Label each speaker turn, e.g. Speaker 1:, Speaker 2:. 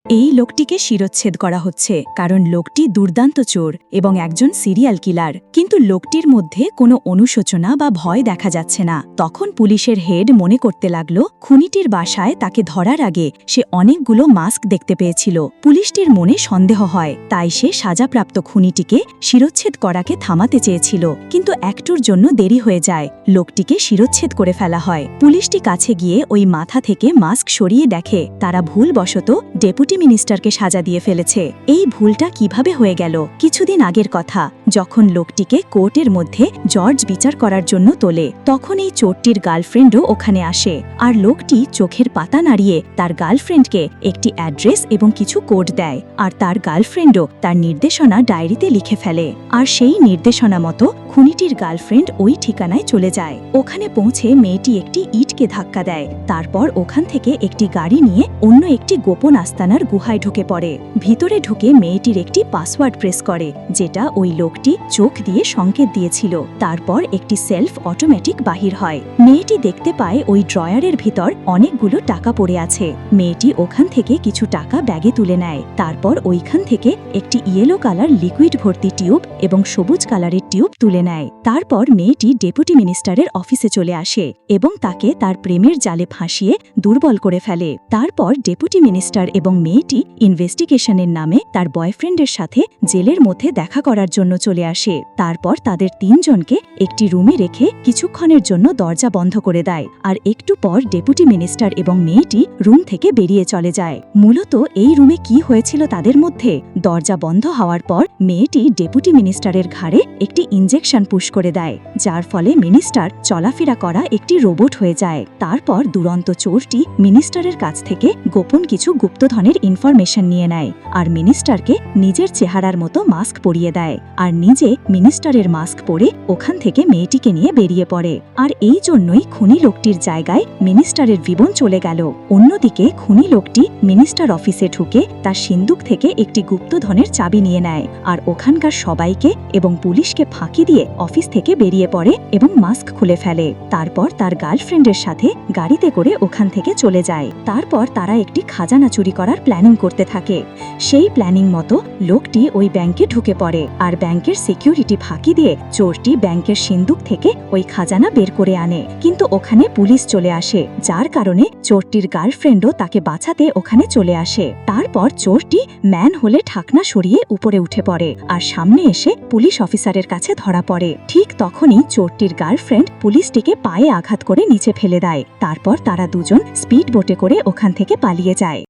Speaker 1: এই লোকটিকে শিরচ্ছেদ করা হচ্ছে কারণ লোকটি দুর্দান্ত চোর এবং একজন সিরিয়াল কিলার, কিন্তু লোকটির মধ্যে কোনো অনুশোচনা বা ভয় দেখা যাচ্ছে না। তখন পুলিশের হেড মনে করতে লাগল খুনিটির বাসায় তাকে ধরার আগে সে অনেকগুলো মাস্ক দেখতে পেয়েছিল। পুলিশটির মনে সন্দেহ হয়, তাই সে সাজাপ্রাপ্ত খুনিটিকে শিরচ্ছেদ করাকে থামাতে চেয়েছিল, কিন্তু একটুর জন্য দেরি হয়ে যায়। লোকটিকে শিরচ্ছেদ করে ফেলা হয়। পুলিশটি কাছে গিয়ে ওই মাথা থেকে মাস্ক সরিয়ে দেখে তারা ভুলবশত ডেপুটি মিনিস্টারকে সাজা দিয়ে ফেলেছে। এই ভুলটা কিভাবে হয়ে গেল? কিছুদিন আগের কথা, যখন লোকটিকে কোর্টের মধ্যে জর্জ বিচার করার জন্য তোলে, তখন এই চোরটির গার্লফ্রেন্ডও ওখানে আসে, আর লোকটি চোখের পাতা নাড়িয়ে তার গার্লফ্রেন্ডকে একটি অ্যাড্রেস এবং কিছু কোড দেয়, আর তার গার্লফ্রেন্ডও তার নির্দেশনা ডায়েরিতে লিখে ফেলে। আর সেই নির্দেশনা মতো খুনিটির গার্লফ্রেন্ড ওই ঠিকানায় চলে যায়। ওখানে পৌঁছে মেয়েটি একটি ইটকে ধাক্কা দেয়, তারপর ওখান থেকে একটি গাড়ি নিয়ে অন্য একটি গোপন আস্তানার গুহায় ঢুকে পড়ে। ভিতরে ঢুকে মেয়েটির একটি পাসওয়ার্ড প্রেস করে, যেটা ওই লোকটি চোখ দিয়ে সংকেত দিয়েছিল। তারপর একটি সেলফ অটোমেটিক বাহির হয়। মেয়েটি দেখতে পায় ওই ড্রয়ারের ভিতর অনেকগুলো টাকা পড়ে আছে। মেয়েটি ওখান থেকে কিছু টাকা ব্যাগে তুলে নেয়। তারপর ওইখান থেকে একটি ইয়েলো কালার লিকুইড ভর্তি টিউব এবং সবুজ কালারের টিউব তুলে নেয়। তারপর মেয়েটি ডেপুটি মিনিস্টারের অফিসে চলে আসে এবং তাকে তার প্রেমের জালে ফাঁসিয়ে দুর্বল করে ফেলে। তারপর ডেপুটি মিনিস্টার এবং মেয়েটি ইনভেস্টিগেশনের নামে তার বয়ফ্রেন্ডের সাথে জেলের মধ্যে দেখা করার জন্য চলে আসে। তারপর তাদের তিনজনকে একটি রুমে রেখে কিছুক্ষণের জন্য দরজা বন্ধ করে দেয়, আর একটু পর ডেপুটি মিনিস্টার এবং মেয়েটি রুম থেকে বেরিয়ে চলে যায়। মূলত এই রুমে কি হয়েছিল তাদের মধ্যে? দরজা বন্ধ হওয়ার পর মেয়েটি ডেপুটি মিনিস্টারের ঘাড়ে একটি ইনজেকশন পুশ করে দেয়, যার ফলে মিনিস্টার চলাফেরা করা একটি রোবট হয়ে যায়। তারপর দুরন্ত চোরটি মিনিস্টারের কাছ থেকে গোপন কিছু গুপ্তধনের ইনফরমেশন নিয়ে নেয়, আর মিনিস্টারকে নিজের চেহারার মতো মাস্ক পরিয়ে দেয়, আর নিজে মিনিস্টারের মাস্ক পরে ওখান থেকে মেয়েটিকে নিয়ে বেরিয়ে পড়ে। আর এই জন্যই খুনি লোকটির জায়গায় মিনিস্টারের জীবন চলে গেল। অন্যদিকে খুনি লোকটি মিনিস্টার অফিসে ঢুকে তার সিন্দুক থেকে একটি গুপ্তধনের চাবি নিয়ে নেয়, আর ওখানকার সবাইকে এবং পুলিশকে ফাঁকি দিয়ে অফিস থেকে বেরিয়ে পড়ে এবং মাস্ক খুলে ফেলে। তারপর তার গার্লফ্রেন্ডের সাথে গাড়িতে করে ওখান থেকে চলে যায়। তারপর তারা একটি খাজানা চুরি করার প্ল্যানিং করতে থাকে। সেই প্ল্যানিং মতো লোকটি ওই ব্যাংকে ঢুকে পড়ে, আর ব্যাংকের সিকিউরিটি ফাঁকি দিয়ে চোরটি ব্যাংকের সিন্দুক থেকে ওই খাজানা বের করে আনে, কিন্তু ওখানে পুলিশ চলে আসে, যার কারণে চোরটির গার্লফ্রেন্ডও তাকে বাঁচাতে ওখানে চলে আসে। তারপর চোরটি ম্যান হলে ঢাকনা সরিয়ে উপরে উঠে পড়ে, আর সামনে এসে পুলিশ অফিসারের কাছে ধরা পড়ে। ঠিক তখনই চোরটির গার্লফ্রেন্ড পুলিশটিকে পায়ে আঘাত করে নিচে ফেলে দেয়। তারপর তারা দুজন স্পিড বোটে করে ওখান থেকে পালিয়ে যায়।